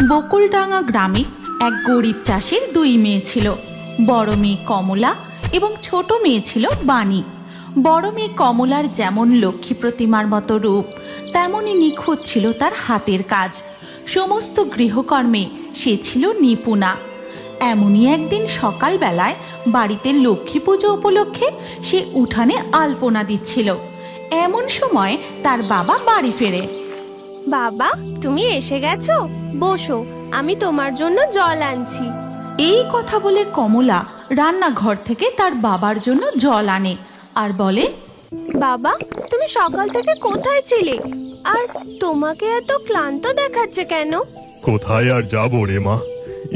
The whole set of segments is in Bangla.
বকুলডাঙ্গা গ্রামে এক গরিব চাষির দুই মেয়ে ছিল। বড় মেয়ে কমলা এবং ছোট মেয়ে ছিল বাণী। বড় মেয়ে কমলার যেমন লক্ষ্মী প্রতিমার মতো রূপ, তেমনই নিখুঁত ছিল তার হাতের কাজ। সমস্ত গৃহকর্মে সে ছিল নিপুণা। এমনই একদিন সকালবেলায় বাড়িতে লক্ষ্মী পুজো উপলক্ষে সে উঠানে আলপনা দিচ্ছিল। এমন সময় তার বাবা বাড়ি ফেরে। বাবা, তুমি এসে গেছো? বসো, আমি তোমার জন্য জল আনছি। এই কথা বলে কমলা রান্নাঘর থেকে তার বাবার জন্য জল আনে আর বলে, বাবা, তুমি সকাল থেকে কোথায় ছিলে? আর তোমাকে এত ক্লান্ত দেখাচ্ছে কেন? কোথায় আর যাবো রে মা,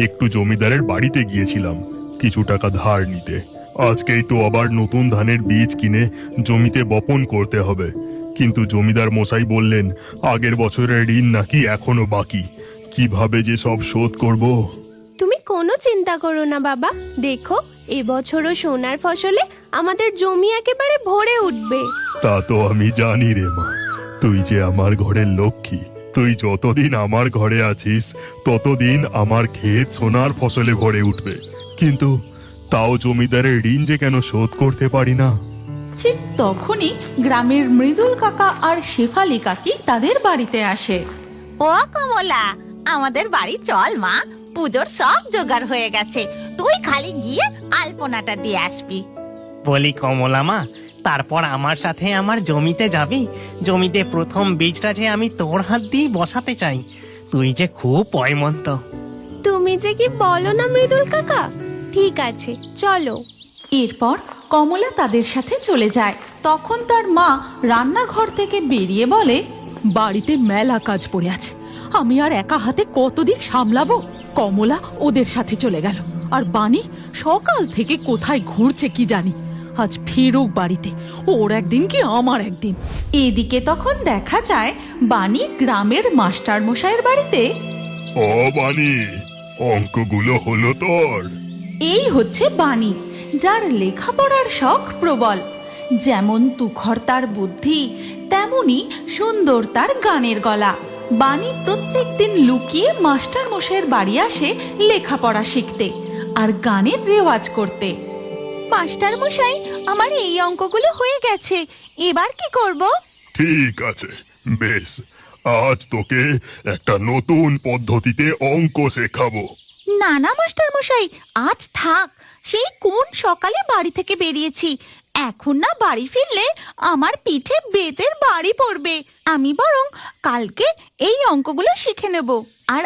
একটু জমিদারের বাড়িতে গিয়েছিলাম কিছু টাকা ধার নিতে। আজকেই তো আবার নতুন ধানের বীজ কিনে জমিতে বপন করতে হবে, কিন্তু জমিদার মশাই বললেন আগের বছরের ঋণ নাকি এখনো বাকি। কিভাবে যে সব শোধ করব। তুমি কোনো চিন্তা করো না বাবা, দেখো এবছরও সোনার ফসলে আমাদের জমি একেবারে ভরে উঠবে। তা তো আমি জানি রে মা, তুই যে আমার ঘরের লক্ষ্মী। তুই যতদিন আমার ঘরে আছিস ততদিন আমার ক্ষেত সোনার ফসলে ভরে উঠবে, কিন্তু তাও জমিদারের ঋণ যে কেন শোধ করতে পারি না। ঠিক তখনই গ্রামের মৃদুল কাকা আর শেফালি কাকি তাদের বাড়িতে আসে। ও কমলা, আমাদের বাড়ি চল মা, পুজোর সব জোগাড় হয়ে গেছে, তুই খালি গিয়ে আলপনাটা দিয়ে আসবি। বলি কমলা মা, তারপর আমার সাথে আমার জমিতে যাবি? জমিতে প্রথম বীজটা যে আমি তোর হাত দিয়ে বসাতে চাই। তুই যে খুব পয়মন্ত। তুমি যে কি বলো না মৃদুল কাকা, ঠিক আছে চলো। এরপর কমলা তাদের সাথে চলে যায়। তখন তার মা রান্নাঘর থেকে বেরিয়ে বলে, বাড়িতে মেলা কাজ পড়ে আছে, আমি আর একা হাতে কতদিক সামলাবো। কমলা ওদের সাথে চলে গেল, আর বাণী সকাল থেকে কোথায় ঘুরছে কি জানি। আজ ফিরুক বাড়িতে, ওর একদিন কি আমার একদিন। এদিকে তখন দেখা যায় বাণী গ্রামের মাস্টার মশাইয়ের বাড়িতে। ও বানি, অঙ্কগুলো হলো তোর? এই হচ্ছে বাণী, যার লেখাপড়ার শখ প্রবল। যেমন তুখর তার বুদ্ধি, তেমনি সুন্দর তার গানের গলা। বাণী প্রত্যেক দিন লুকিয়ে মাস্টার মশাইয়ের বাড়ি আসে লেখাপড়া শিখতে আর গানের রেওয়াজ করতে। মাস্টার মশাই, আমার এই অঙ্কগুলো হয়ে গেছে, এবার কি করব? ঠিক আছে, বেশ, আজ তোকে একটা নতুন পদ্ধতিতে অঙ্ক শেখাবো। না না মাস্টার মশাই, আজ থাক, সেই কোন সকালে বাড়ি থেকে বেরিয়েছি, এখন না বাড়ি ফিরলে আমার পিঠে বেতের বাড়ি পড়বে। আমি বরং কালকে এই অঙ্কগুলো শিখে নেব, আর